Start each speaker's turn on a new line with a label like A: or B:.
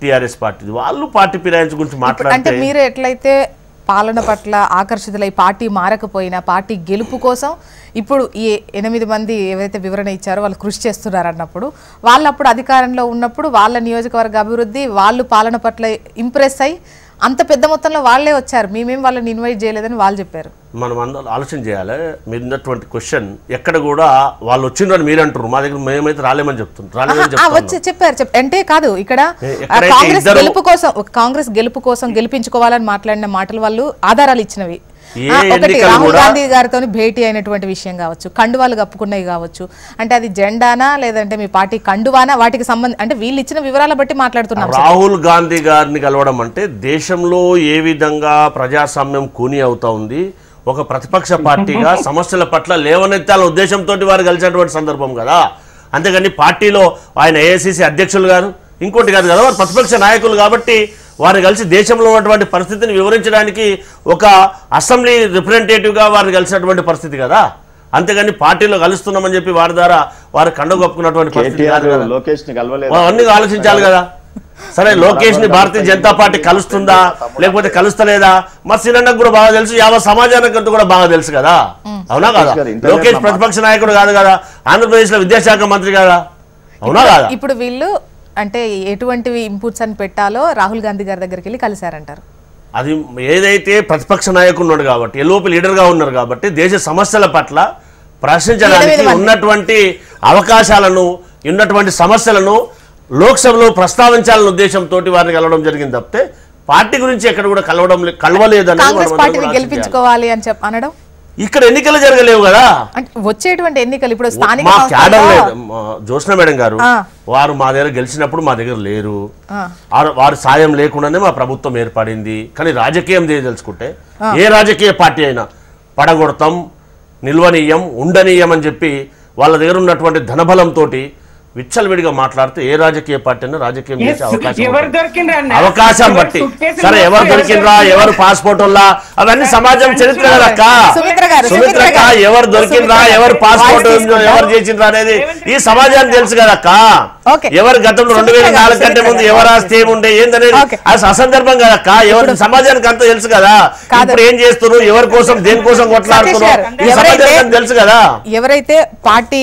A: TRS party వాళ్ళు party ఫిరాయించు గురించి మాట్లాడితే
B: అంటే మీరు ఎట్లయితే పాలన పట్ల ఆకర్షితులై పార్టీ మారకపోయినా పార్టీ గెలుపు కోసం ఇప్పుడు ఈ 8 మంది ఏవైతే వివరణ ఇచ్చారో వాళ్ళు కృషి చేస్తున్నారు అన్నప్పుడు వాళ్ళు అప్పుడు అధికారంలో ఉన్నప్పుడు వాళ్ళ నియోజకవర్గ అభివృద్ధి వాళ్ళు పాలన పట్ల ఇంప్రెస్ అయ్యి అంత పెద్ద మొత్తంలో వాళ్ళే వచ్చారు, మేమేం వాళ్ళని ఇన్వైట్ చేయలేదని వాళ్ళు చెప్పారు.
A: మనం అందరూ ఆలోచన చేయాలి. మీరు ఉన్నటువంటి క్వశ్చన్ ఎక్కడ కూడా వాళ్ళు వచ్చిండ్రని మీరు అంటారు, మా దగ్గర మేమైతే రాలేమని చెప్తున్నారు.
B: వచ్చి చెప్పారు అంటే కాదు, ఇక్కడ కాంగ్రెస్ గెలుపు కోసం గెలిపించుకోవాలని మాట్లాడిన మాటలు వాళ్ళు ఆధారాలు ఇచ్చినవి. ఒకటి రాహుల్ గాంధీ గారితో భేటీ అయినటువంటి విషయం కావచ్చు, కండువాలు కప్పుకున్నవి కావచ్చు, అంటే అది జెండానా లేదంటే మీ పార్టీ కండువానా, వాటికి సంబంధం అంటే వీళ్ళు ఇచ్చిన వివరాల బట్టి మాట్లాడుతున్నాం.
A: రాహుల్ గాంధీ గారిని కలవడం అంటే దేశంలో ఏ విధంగా ప్రజాస్వామ్యం కూని అవుతా ఉంది, ఒక ప్రతిపక్ష పార్టీగా సమస్యల పట్ల లేవనెత్తాల ఉద్దేశంతో వారు కలిసినటువంటి సందర్భం కదా. అంతేగాని పార్టీలో ఆయన ఏఐసిసి అధ్యక్షులు గారు ఇంకోటి కాదు కదా, వారు ప్రతిపక్ష నాయకులు కాబట్టి వారు కలిసి దేశంలో ఉన్నటువంటి పరిస్థితిని వివరించడానికి ఒక అసెంబ్లీ రిప్రజెంటేటివ్గా వారు కలిసినటువంటి పరిస్థితి కదా. అంతేగాని పార్టీలో కలుస్తున్నామని చెప్పి వారి ద్వారా వారు కండ కప్పుకున్నటువంటి పరిస్థితి అవన్నీ ఆలోచించాలి కదా. సరే, లోకేష్ ని భారతీయ జనతా పార్టీ కలుస్తుందా లేకపోతే కలుస్తలేదా మా సినన్నకు కూడా బాగా తెలుసు, యావత్ సమాజానికి అంతా కూడా బాగా తెలుసు కదా. అవునా కదా? లోకేష్ ప్రతిపక్ష నాయకుడు కాదు కదా, ఆంధ్రప్రదేశ్ లో విద్యాశాఖ మంత్రి కదా, అవునా కదా?
B: ఇప్పుడు వీళ్ళు అంటే ఎటువంటివి ఇంపుట్స్ అని పెట్టాలో రాహుల్ గాంధీ గారి దగ్గరికి వెళ్ళి కలిశారంటారు.
A: అది ఏదైతే ప్రతిపక్ష నాయకుడు ఉన్నాడు కాబట్టి ఎల్ఓపి లీడర్గా ఉన్నారు కాబట్టి దేశ సమస్యల పట్ల ప్రశ్నించడానికి ఉన్నటువంటి అవకాశాలను ఉన్నటువంటి సమస్యలను లోక్సభలో ప్రస్తావించాలనే ఉద్దేశంతో వారిని కలవడం జరిగింది తప్పితే పార్టీ గురించి ఎక్కడ కూడా కలవలేదని
B: గెలిపించుకోవాలి అని అనడం.
A: ఇక్కడ ఎన్నికలు జరగలేవు కదా,
B: వచ్చేటువంటి ఎన్నికలు ఇప్పుడు స్థానిక
A: జ్యోత్స్న మేడం గారు వారు మా దగ్గర గెలిచినప్పుడు మా దగ్గర లేరు, వారు సాయం లేకుండానే మా ప్రభుత్వం ఏర్పడింది. కానీ రాజకీయం తెలుసుకుంటే ఏ రాజకీయ పార్టీ అయినా పడగొడతాం, నిల్వనీయం, ఉండనీయం అని చెప్పి వాళ్ళ దగ్గర ఉన్నటువంటి ధనబలంతో విచ్చలవిడిగా మాట్లాడితే ఏ రాజకీయ పార్టీ అయినా రాజకీయం చేసే అవకాశం బట్టి సరే ఎవరు దొరికినరా ఎవరు పాస్పోర్ట్ వల్ల అవన్నీ సమాజం చరిత్ర కదక్క. సుమిత్రక్క ఎవరు దొరికినరా ఎవరు పాస్పోర్ట్ ఎవరు చేసిండ్రా అనేది ఈ సమాజానికి తెలుసు కదక్క. ఎవరు గతంలో 2004 కంటే ముందు ఎవరు ఆస్తి ఏముండే ఏందనేది అది అసందర్భం కదక్క. ఎవరు సమాజానికి అంతా తెలుసు కదా. ఇప్పుడు ఏం చేస్తున్నారు, ఎవరి కోసం దేనికోసం కొట్లాడుతున్నారు ఈ సమాజానికి తెలుసు కదా.
B: ఎవరైతే పార్టీ